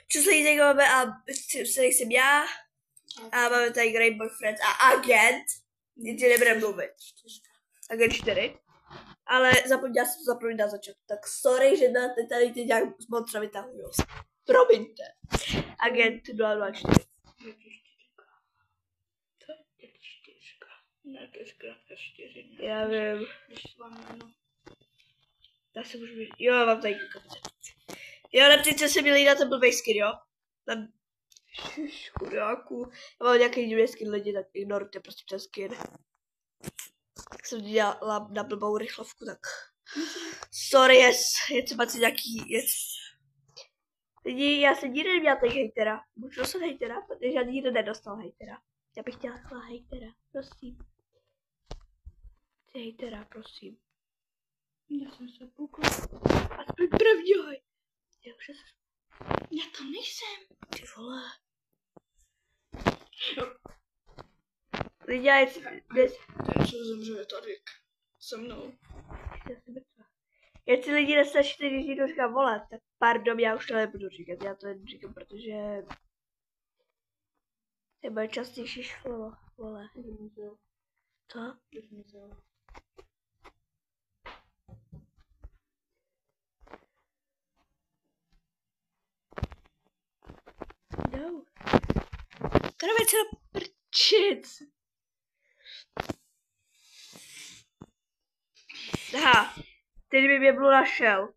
Čus lidi máme a jsem já a máme tady Great Boyfriend a Agent. Jenže nebudeme mluvit. Agent 4. Ale zapomněla jsem to zapomnět na začátku. Tak sorry, že na tady ty nějak moc vytahuju. Promiňte. Agent 004. Ne, to je zkrátka 4. Já vím. Vysláno. Já se můžu být. Jo, mám tady kapce. Jo, na ty, co se měli na ten blbej skin, jo? Tam... Chudáku. Já mám nějaký divný skin lidi, tak ignorujte prostě ten skin. Tak jsem dělala na blbou rychlovku, tak... Sorry, je třeba si nějaký... Lidi, já jsem nikdy neměla tady hejtera. Můžu dostat hejtera, protože já nikdy nedostal hejtera. Já bych chtěla hejtera, prosím. Chci hejtera, prosím. Já jsem se pukla. Aspoň první hej. Já tam nejsem. Ty vole. Lidi, já Ten, co zemře tady se mnou. Jestli lidi neslyšíte, když někdo říká vole, tak pardon, já už to nebudu říkat. Já to jen říkám, protože... je moje častější slovo, vole. Co? No. Kravice na prčic. Aha, teď by mě bylo našel.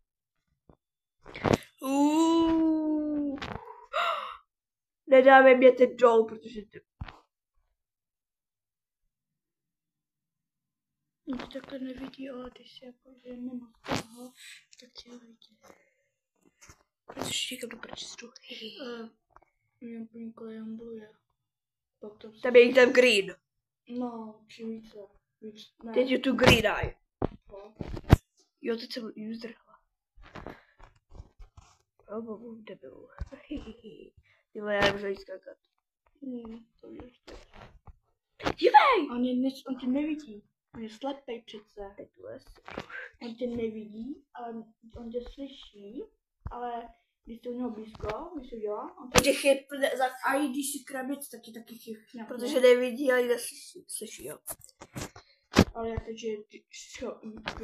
Nedáme mě ten dol, protože ty... Nic takhle nevidí, ale když se jakože mimo toho, tak tě ho vidí. Protože říkám do prčistu. Mě úplně jambluje. Tam je jich tam green. No, čím více. Víc, ne. Teď je tu green eye. No. Jo, teď jsem ji zdrhla. Bohu, debilu. Ty vole, já nemůžu jít skákat. To víš. Dívej! On tě nevidí. On je slepej přece. On tě nevidí, ale on tě slyší, ale když jsi u něho blízko, když se dělá, on tě... A i když jsi krabic, tak je taky chychne. Protože nevidí, ale neslyší, jo. Ale jakože jsi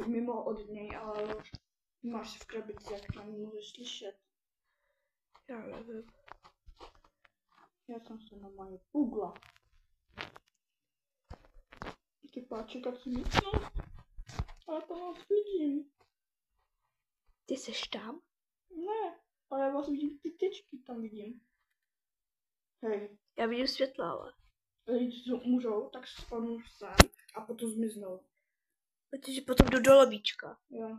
mimo od něj, ale máš se v krabici, jak tam můžeš slyšet. Já nevím. Já jsem se normálně pugla. Ty páči, tak si myslím. Ale to vás vidím. Ty seš tam? Ne, ale já vás vidím, ty tečky tam vidím. Hej. Já vidím světla, ale. Lidi můžou, tak spadnou sem a potom zmiznou. Protože potom jdu do lobíčka. Jo.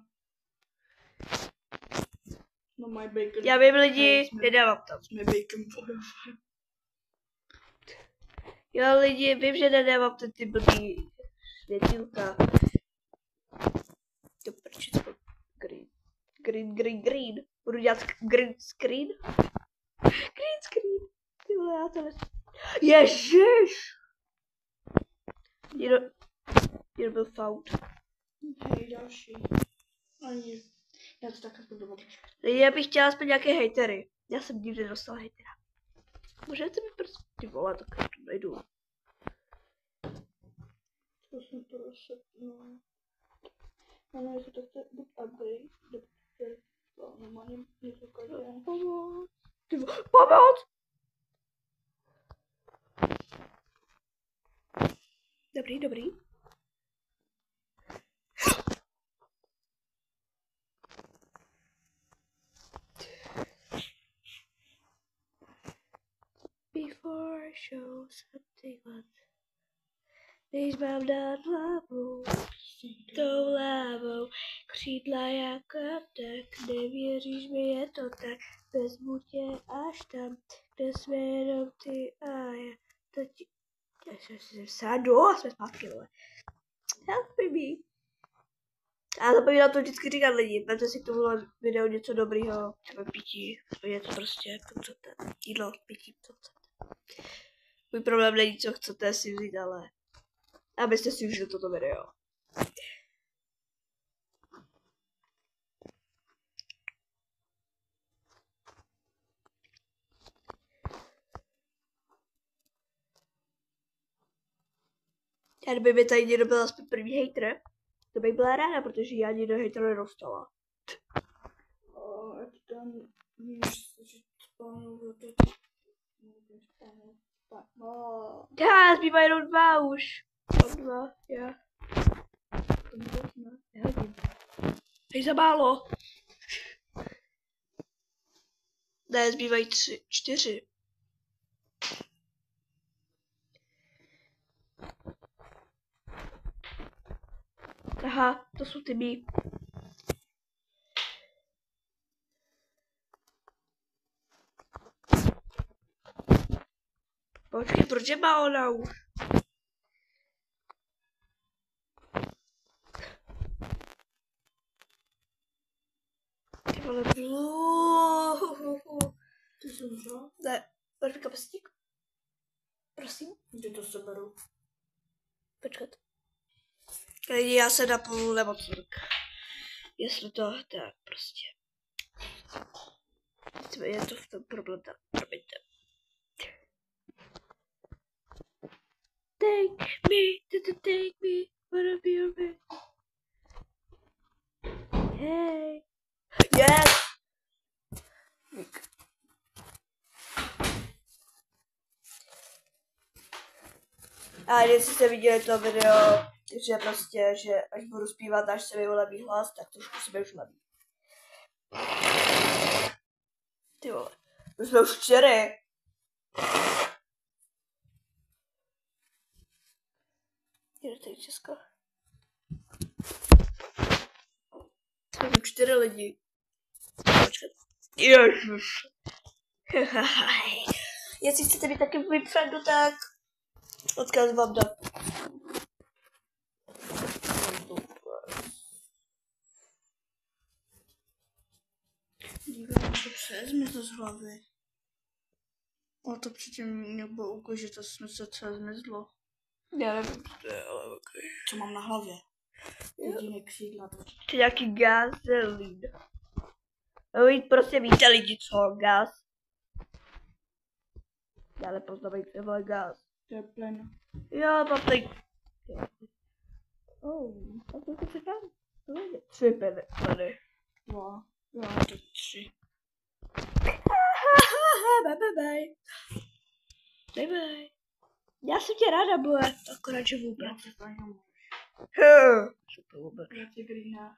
No my bacon. Já vím lidi, nedávám tam. My bacon bojové. Jo lidi, vím, že nedávám ty blbý světilka. To prčit green. Budu dělat green screen. Green screen. Ty vole, já to Ježiš! Někdo byl fout. Hej, další. Ani. Já to takhle budu dobrý. Já bych chtěla aspoň nějaké hejtery. Já jsem nikdy nedostal hejtera. Můžete mi prostě ty vole, tak já to najdu. To jsem to rozšetnul. Ano, jestli to chce buď upgrade, dobře, to normálně něco každé. Pomoc! Pomoc! Dobrý. Before I show something what když mám dát hlavu, tou hlavou, křídla jako tak, nevěříš mi, je to tak, vezmu tě až tam, kde jsme jenom ty a já, to ti, já jsem si vsádu a jsme zpátky, vole. Help me. A zapomínám to vždycky říkat lidi, vemte si k tomu videu něco dobrýho, třeba pití, něco prostě, co chcete, jídlo, pití, co chcete. Můj problém není, co chcete si vzít, ale abyste si užili toto video. Já kdyby mi tady někdo byl aspoň první hejtr, to bych byla ráda, protože já nikdo hejtr nedostala. Ať tam víš, že spánu teď. Já, zbývá jenom 2 už. Mám 2, já. To vůbec ne. Nehodím. Hej, za málo. Ne, zbývají 3, 4. Aha, to jsou ty mý. Počkej, proč je má ona už? Ty vole, Ty jsi umřel? ne, máš mi kapesník? Prosím? Kde to seberu? Počkat. Já se napolu nemocník. Jestli to, tak prostě. Je to v tom problém, tak promiňte. Take me, wanna be your man. Hey. Yes! A jestli jste viděli to video, že prostě, že až budu zpívat, až se mi uleví hlas, tak trošku se mi už leví. Ty vole, my jsme už 4. Jde tady Česko. Jsme 4 lidi. Počkat. Ježiš. Jestli chcete být taky mým friendu, tak odkaz vám dám. Dívám se přes mi to z hlavy. A to předtím mě bylo úkol, že to jsme se celé zmizlo. Já nevím, co to je, ale okej. Co mám na hlavě? Jediné křídla. Ty nějaký gazelín. Vy prostě víte lidi, co gas. Já nepoznám, jak se volá gas. To je plyn. Jo, paplík. Tak to se tam. 3 peny. 2. Jo, to 3. Bye. Bye bye. Já jsem tě ráda, bude. Akorát, že vůbec. Já se to ani můžu. Super vůbec. Já tě grýná.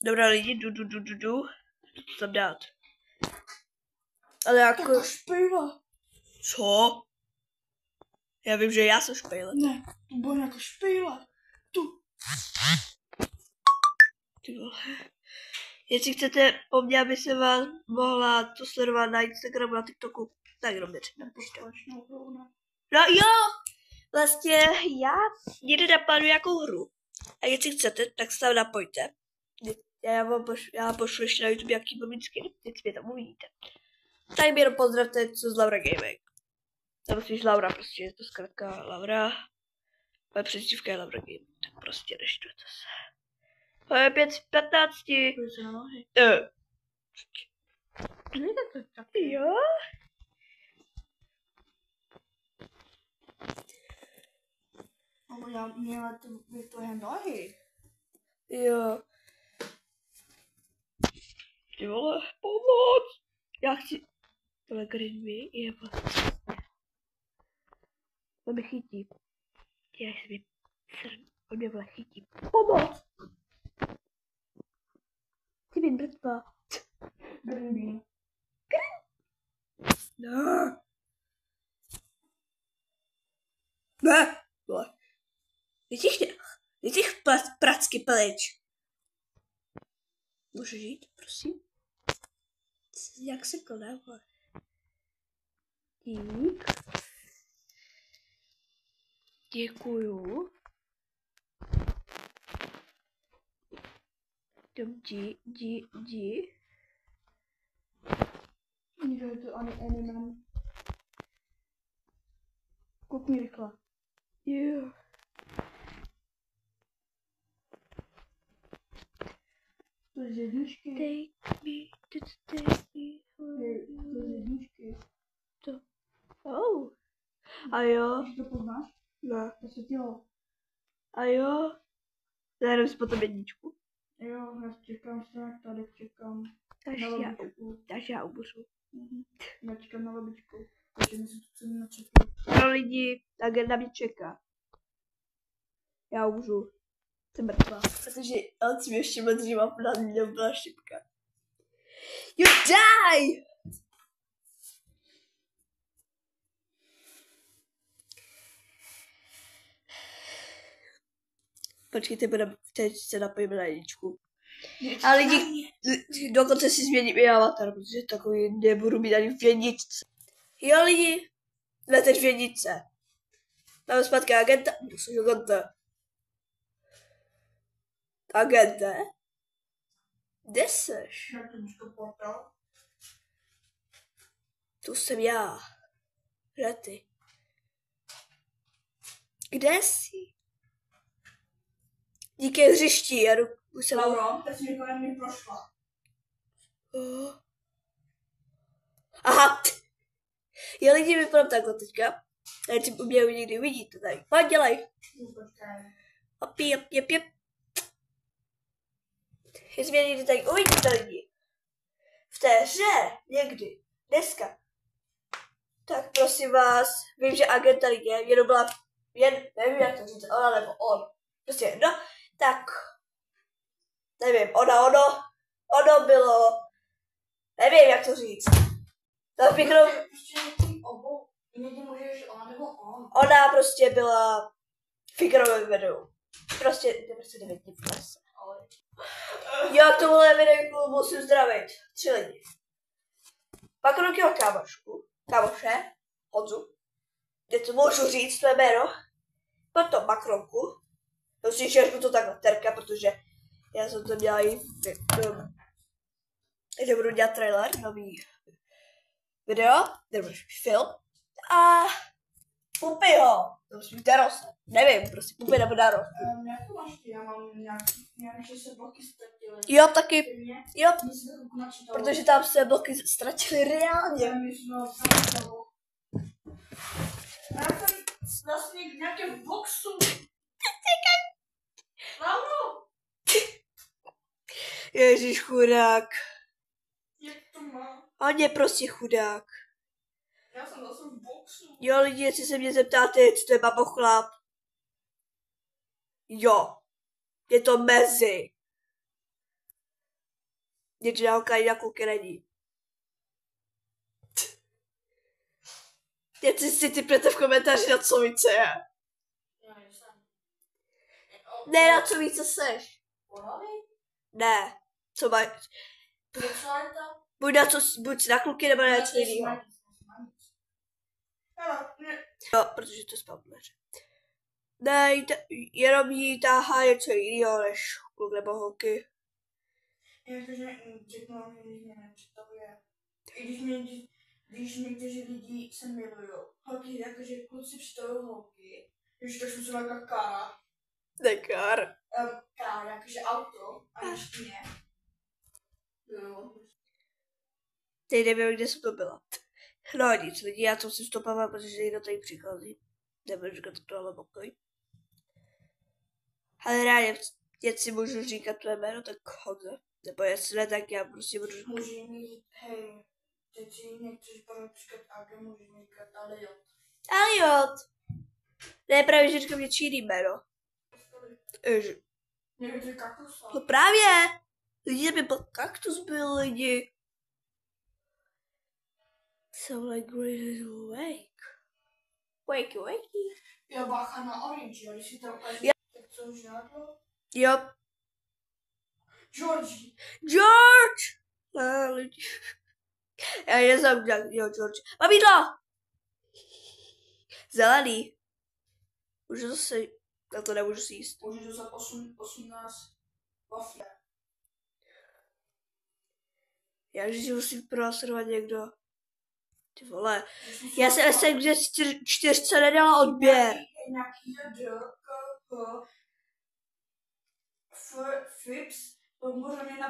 Dobrá lidi, jdu. Co tam dát? Ale jako... Taková špejla. Co? Já vím, že já jsem špejle. Ne, to bylo nějaká špejla. Tu. Ty vole. Jestli chcete po mně, aby se vás mohla to sledovat na Instagramu, na TikToku, tak jenom napište. No jo, vlastně já někde naplánuji nějakou hru. A jestli chcete, tak se tam napojte. Já pošlu ještě na YouTube nějaký blbýčky, teď mě tam uvidíte. Tak mě jenom pozdravte, co z Laura Gaming. Tam spíš Laura, prostě je to zkrátka Laura. Moje přezdívka je Laura Gaming, tak prostě neštujte se. To je 5:15. Půjdu se na nohy. Jo? Ale já měla tvoje nohy. Jo. Ty vole, pomoc! Já chci... Tohle Greenby je vlastně... To mě chytí. Já se mi... On mě vole chytí. Pomoc! Ty mě mrtvá. Greenby. No. Ne. Vole. Vytich pracky pryč. Můžu žít, prosím? Jak se koná, vole? Dík. Děkuju. Jdi. Nedělej to ani Eminem. Koukni rychle. Jo. To je z jedničky. Take me, take me. To je z jedničky. To. Oh. A jo. Když to poznáš? Ne. To se tělo. A jo. Zahraju si potom jedničku. Jo, já čekám se, tady čekám. Takže já ubuřu. Já čekám na babičku. Takže mi se tu cenu načekám. Pro lidi, agenda mě čeká. Já umřu. Jsem mrtvá. Protože Elci mě ještě moc, že mám na mě byla šipka. You die! Počkejte, teď se napojíme na jedničku. Ale lidi, dokonce si změním i avatar, protože takový nebudu mít ani v jedničce. Jo lidi, ne teď v jedničce. Máme zpátky agenta. Agente? Kde seš? Tu jsem já. Kde ty? Kde jsi? Díky hřišti, já jdu se... Lauro, teď mi kolem mě prošla. Aha. Jo lidi, vypadám takhle teďka. Tady si u mě někdy uvidíte tady. Pojď, dělej. Jep. Jestli mě někdy tady uvidíte lidi. V té hře někdy. Dneska. Tak prosím vás. Vím, že agent tady je. Jenom byla... nevím, jak to říct. Ona nebo on. Prostě no. Tak. Nevím. Ono bylo... Nevím, jak to říct. Tak bych jenom... Ona prostě byla figurovým videu. Prostě nevidí v lese. Já k tomuhle videu musím zdravit 3 lidi. Makronkyho kámoše, Honzu. Něco můžu říct, tvé jméno. Potom Makronku. Musím šerku to takhle terka, protože já jsem to dělal i že budu dělat trailer, nový video, nebo film. A Pupyho, to musí být Daros. Nevím, prostě Pupy nebo Daros. Jak to máš ty? Já mám nějak, že se bloky ztratily. Jo, taky. Jo, protože tam se bloky ztratily reálně. Já jsem vlastně v nějakém boxu. Lauro! Ježíš, chudák. Jak to má? On je prostě chudák. Já jsem zase v boxu. Jo, lidi, jestli se mě zeptáte, co to je babochlap. Jo. Je to mezi. Něco náhokají na kluky není. Jestli si typnete v komentáři, na co více je. Ne, na co více seš. Ne. Co máš? Buď na kluky, nebo na něco jiného. Jo, protože to spavneře. Ne, jenom jí táhá něco jiného než kluk nebo holky. Jakože řeknu, mě nepředstavuje. I když někteří lidi se milují. Holky, jakože kluci představují holky. Když to jsou jako kára. Ne, kár. Kára, jakože auto. A ještě ne. Jo. Teď nevím, kde jsem to byla. No nic, lidi, já to si stopávám, protože někdo tady přichází. Nebudu říkat to ale pokoj. Ale rádi, si můžu říkat tvé jméno, tak Honza. Nebo jestli ne, tak já prostě budu říkat. Můžu mít, hej, teď si nechceš pořád říkat Aga, můžu mít říkat Aliot. Aliot! Ne, právě, že říkám něco jiný jméno. Nevím, to je kaktus. No právě! Lidi, by byl kaktus byl lidi. So like great is awake. Wakey. Jo, bacha na orange, jo, když si to ukážeš, tak co už žádlo? Jo. George! Lidi. Já neznám, jo, George. Mamidlo! Zelený. Můžu zase, já to nemůžu si jíst. Můžu dostat 18 wafle. Já že si musím pronásledovat někdo. Ty vole. Já jsem asi kde 4 nedala odběr. Nějaký Fips,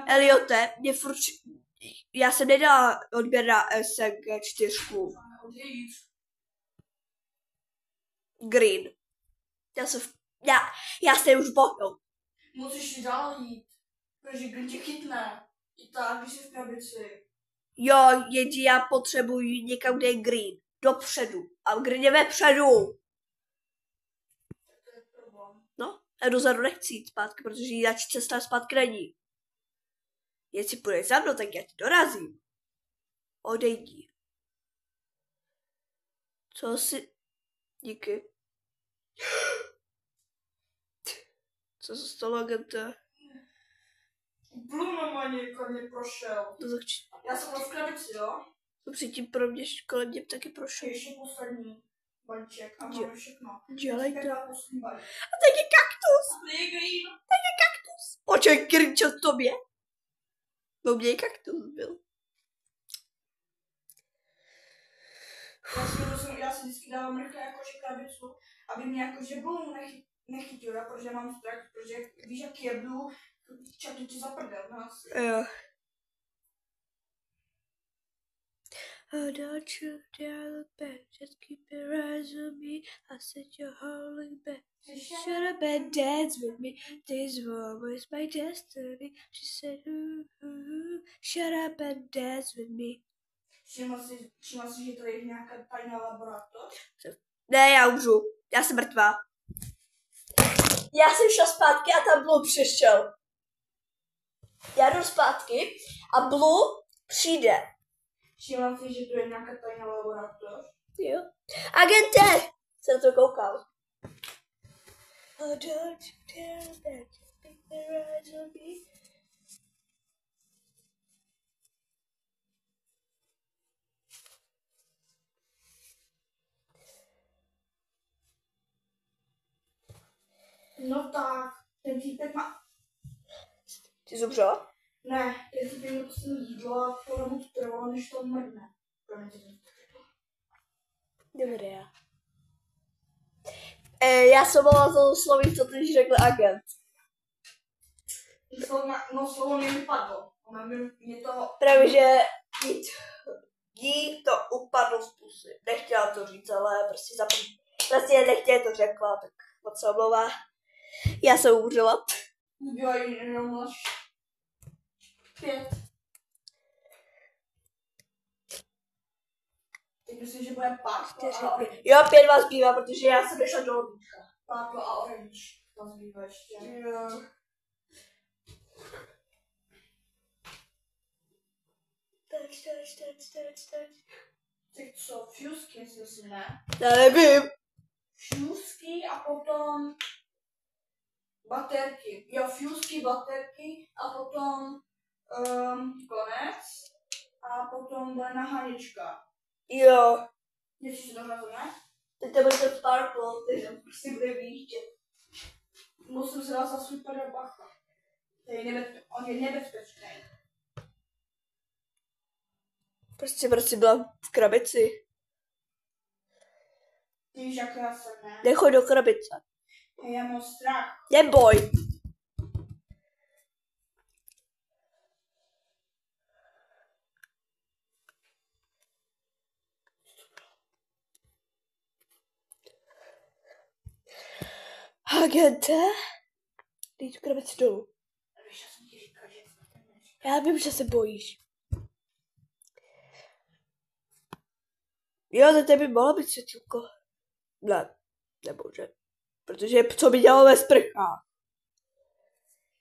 Eliote, mě furt... Já jsem nedala odběr na SNG 4. Green. Já jsem už bohnou. Musíš dál jít, protože Green tě chytne. I tak, když jsi v krabici. Jo, jenže já potřebuji někam, kde je Green. Dopředu. A Green je vepředu. To je problém. No, a dozadu nechci jít zpátky, protože jinak cesta zpátky není. Jestli půjdeš za mnou, tak já ti dorazím. Odejdi. Co si... Díky. Co se stalo, agente? Blue normálně kolem mě prošel. Já jsem byl v krabici, jo? To předtím pro mě kolem mě taky prošel. Ještě poslední balíček a máme všechno. Dělej to. A A teď je kaktus. to je Green. Teď je kaktus. Počkej, Green, čo tobě? No mě kaktus byl. Já si vždycky dávám rychle jakože krabicu, aby mě jakože Blue nechytil, protože mám strach, protože víš, jaký je Blue, čapně ti zaprdel, no asi. Jo. Oh, don't you dare look back, just keep your eyes on me. I said you're holding back. Shut up and dance with me. This war is my destiny. She said, shut up and dance with me. Všimla si, že to je nějaká tajná laboratoř? Ne, já umřu. Já jsem mrtvá. Já jsem šla zpátky a tam Blue přišel. Já jdu zpátky a Blue přijde. Všimla si, že to je nějaká tajná laboratoř? Jo. Agente! Jsem to koukal. Oh, don't you dare back, just pick the eyes on me. No tak, ten týpek má... Ty jsi umřela? Ne, ten týpek má prostě jídlo a to mu to trvalo, než to mrdne. Dobré. Já jsem mohla to slovit, co teď řekl agent. Slovo mi vypadlo. Mě to... Právě, že jí to upadlo z pusy. Nechtěla to říct, ale prostě prostě nechtěla to řekla, tak moc se omlouvá. Já jsem umřela. Udělají jenom až 5. Teď myslím, že bude pátko a orange. Jo, 5 vás zbývá, protože já jsem nešla do lobíčka. Pátko a orange. To zbývá ještě. Jo. Teď. Tak co, fusky, myslím, ne? Já nevím. Fusky a potom baterky. Jo, fusky, baterky a potom konec a potom bude nahanička. Jo. Něco si dohledu, ne? Teď to bude ten Sparkle, takže prostě bude výjíždět. Musím se dát za svůj padel bacha. On je nebezpečný. Prostě byla v krabici. Ty víš, jak já jsem, ne? Nechoď do krabice. Já mám strach. Neboj. Agente? Dej tu krabici dolů. Já vím, že se bojíš. Jo, za tebe mohla být světilko. Ne, nebože. Protože co by dělalo ve sprchách?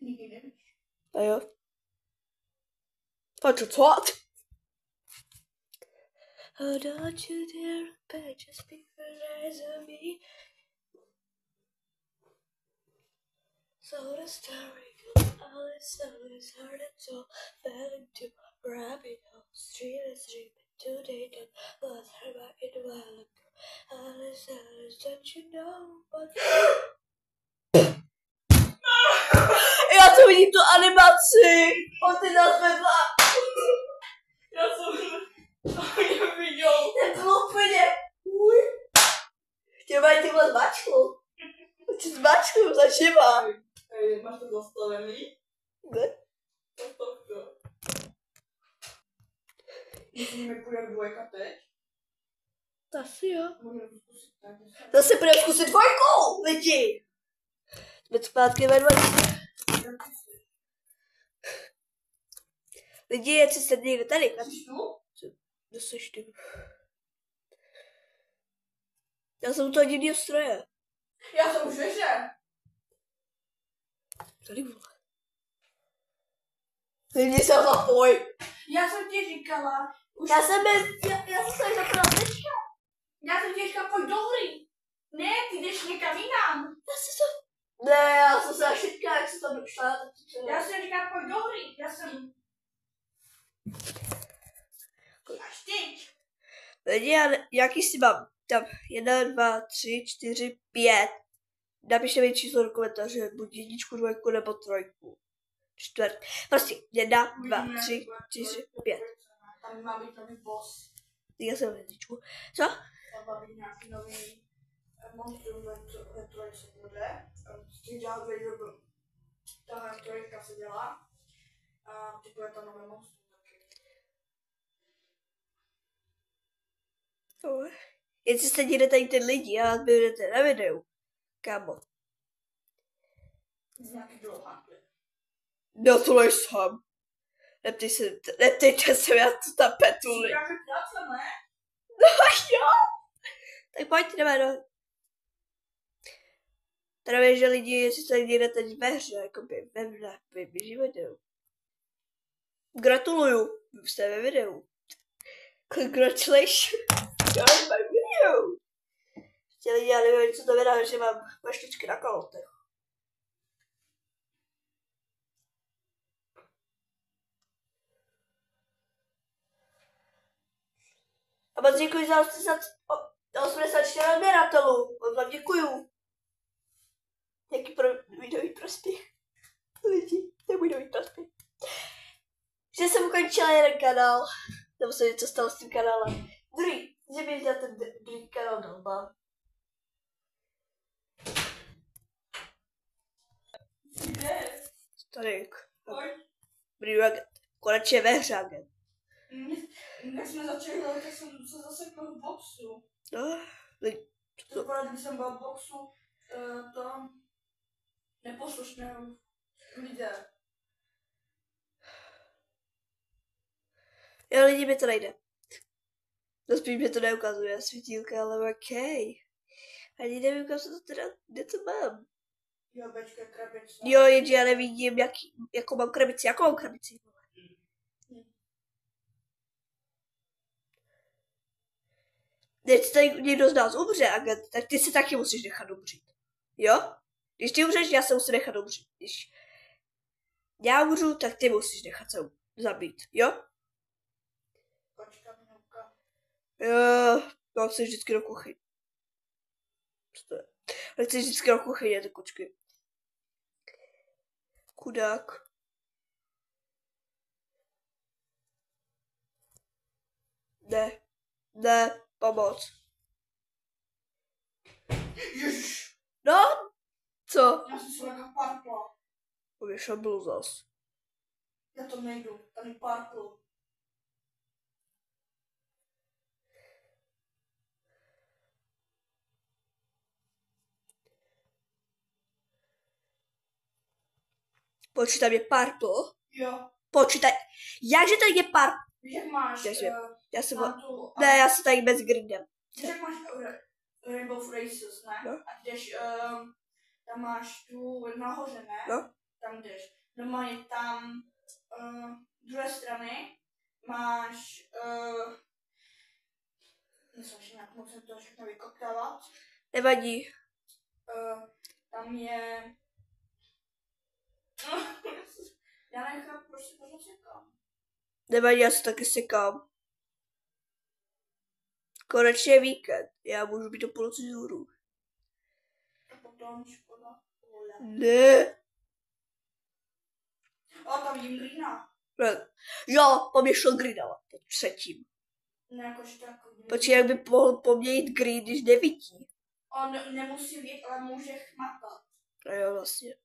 Nikdy nevíš. A jo. A co? Oh, don't you dare back, just pick your eyes on me. So the story goes, all is hard and so fell into rabbit hole, street is dreaming today, don't lost her back in a while ago. All is don't you know, but... Já to vidím tu animaci, on ty nás vedla. Já jsem viděl. To bylo úplně... Chtěl mají tyhle zmačku. Zmačku, zažívá. Máš to zastavený? Ne? Když s nimi půjde dvojka teď. Asi jo. Můžeme zkusit tak. Zase budeme zkusit dvojkou, lidi. Jsme zpátky ve 20. Lidi, jestli jste někde tady. Kde seš ty? Já jsem u toho divného stroje. Já jsem už věře. Tady vole. Lidi se zapoj. Já jsem ti říkala. Já jsem tady zapala tečka. Já jsem ti říkala, pojď do hry. Ne, ty jdeš někam jinam. Ne, já jsem se všetká, jak se tam došla. Já jsem říkala, pojď do hry. Já jsem... Až teď. Lidi, jaký si mám? Tam 1, 2, 3, 4, 5. Napište mi číslo do komentáře, buď 1, 2 nebo 3. 4. Prostě 1, 2, 3, 4, 5. Tam má být nový boss. Já jsem hvězdičku. Co? Tam má být nějaký nový monstrum ve trojce bude. Ty dělal věděl, že tahle trojka se dělá. A ty bude tam nové monstrum taky. Jestli jste někde tady ty lidi a budete na videu. Kámo. Nějaký dlouhá klip. No to nejsem. Neptejte se já tu tapetu. Já se práce, ne? No jo. Tak pojďte, jdeme do... Teda víš, že lidi, jestli jste někde teď ve hře, jakoby ve běží videu. Gratuluju, jste ve videu. Congratulations. You're in my video. Lidi, já nevím, co to vydá, že mám maštičky na kalotech. A moc děkuji za 84 odběratelů. Moc vám děkuju. Jaký videový prospěch. Lidi, to je můj nový prospěch. Že jsem ukončila jeden kanál. Nebo se něco stalo s tím kanálem. Druhý, že bych na ten druhý kanál doma. Kde? Starik. Pojď. Konečně ve hře agent. Když jsme začali, tak jsem se zasekl v boxu. No, Akorát, když jsem byl v boxu, to neposlušné lidé. jo, lidi, mi to nejde. No spíš mi to neukazuje svítílka, ale ok. Ani nevím, kam se to teda, kde to mám. Jo, bečka, krabice. Jo, jenže já nevidím, jakou mám krabici. Jakou mám krabici? Když tady někdo z nás umře, tak ty se taky musíš nechat umřít. Jo? Když ty umřeš, já se musím nechat umřít. Když já umřu, tak ty musíš nechat se zabít. Jo? Kočka, minutka. Jo, mám se vždycky do kuchyně. Co to je? Ale chci vždycky do kuchyně, ty kočky. Chudák. Ne, pomoc. Ježiš. No, co? Já jsem se nějaká parkla. Pověšel byl zas. Já to nejdu, tady parkl. Počítaj je purple. Jo. Počítaj. Jakže to je purple? Víš, jak máš Já jsem na tu... Ne, já jsem tady bez gridem. Víš, jak máš Rainbow Races, ne? No. A jdeš, tam máš tu nahoře, ne? No. Tam jdeš. Normálně tam druhé strany máš myslím, jak musím to všechno vykoktávat. Nevadí. Tam je... Já nechápu, proč se pořád sekám. Nevadí, já se taky sekám. Konečně je víkend. Já můžu být do půlnoci vzhůru. A potom škoda. Ne. A tam vidím Greena. Jo, po mě šel Green, ale po třetím. Ne, jakože to jako... Počkej, jak by mohl po mně jít Green, když nevidí. On nemusí vidět, ale může chmatat. A jo, vlastně.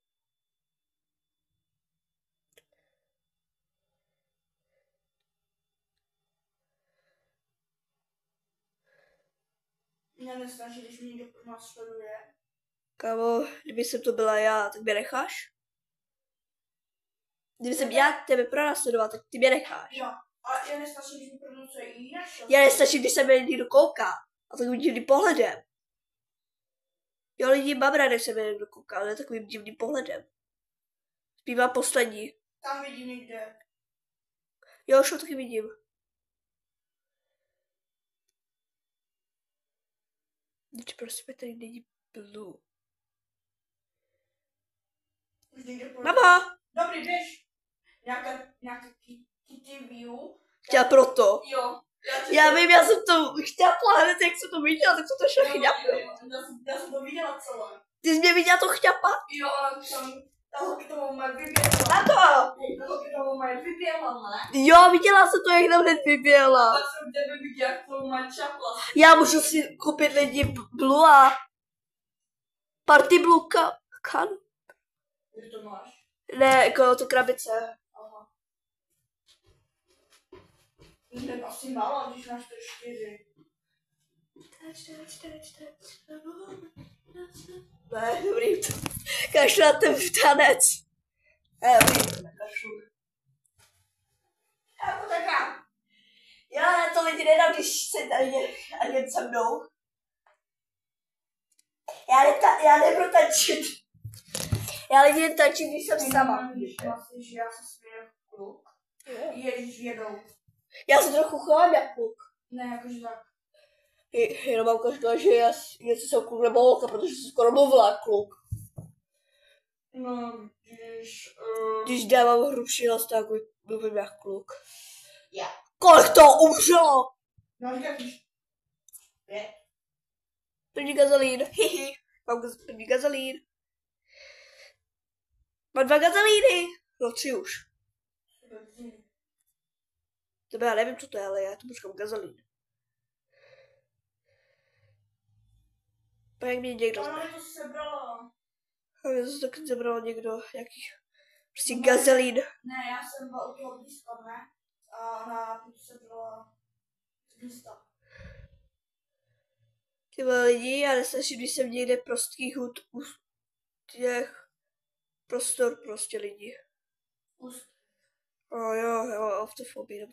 Mě nesnaží, když mě někdo následuje. Kámo, kdyby jsem to byla já, tak mě necháš? Kdyby jsem já tebe pronásledoval, tak ty mě necháš. Jo, ale já nestačí, když mi pronásleduje i jinak. Já nestačí, když se mě někdo kouká. A takovým divným pohledem. Jo, lidi mám rád, když se mě někdo kouká, ale takovým divným pohledem. Zpívá poslední. Tam vidím někde. Jo, už ho taky vidím. Teď prostě tady není blue. Už někde Mama! Dobrý, běž. Nějaká kitty view. Chtěla proto. Jo. Já vím, já jsem to chťapla hned, jak jsem to viděla, tak jsem to šla chňapnout. Já jsem to viděla celé. Ty jsi mě viděla to chťapat? Jo, ale ta k tomu mají vyběhla. Na to! Ta k tomu mají vyběhla, ne? Jo, viděla jsem to, jak tam hned vyběhla. Tak jsem tebe viděla, jak tomu mají čapla. Já můžu si koupit lidi blue a party blue kan. Kde to máš? Ne, jako to krabice. Aha. Jde asi málo, když máš to 4. Ne, dobrý. Kašlu na ten tanec. Ne, dobrý. Kašlu. Jako taká. Já na to lidi nedám, když se ani se mnou. Já nebudu tančit. Já lidi jen tančím, když jsem sama. Když myslíš, že já se směju kluk. Ježíš, jedou. Já se trochu chovám jak kluk. Ne, jakože tak. Jenom mám každá, že já jsem kluk nebo holka, protože jsem skoro mluvila jak kluk. No, Když dávám hrubší hlas, tak mluvím jak kluk. Já. Kolik to umřelo? No, říkáš, 5. První gazelín. Hihi. Mám první gazelín. Mám 2 gazelíny. No 3 už. Tebe já nevím, co to je, ale já tomu říkám gazelín. Pak jak mě někdo... Ale to sebrala. A mě to taky zebral někdo, jaký... Prostě gazelín. Ne, já jsem byla u toho blízka, ne? A ona to sebrala z místa. Ty vole lidi, já neslyším, když jsem někde prostých hud u těch prostor prostě lidi. Úst. Jo, autofobii, nebo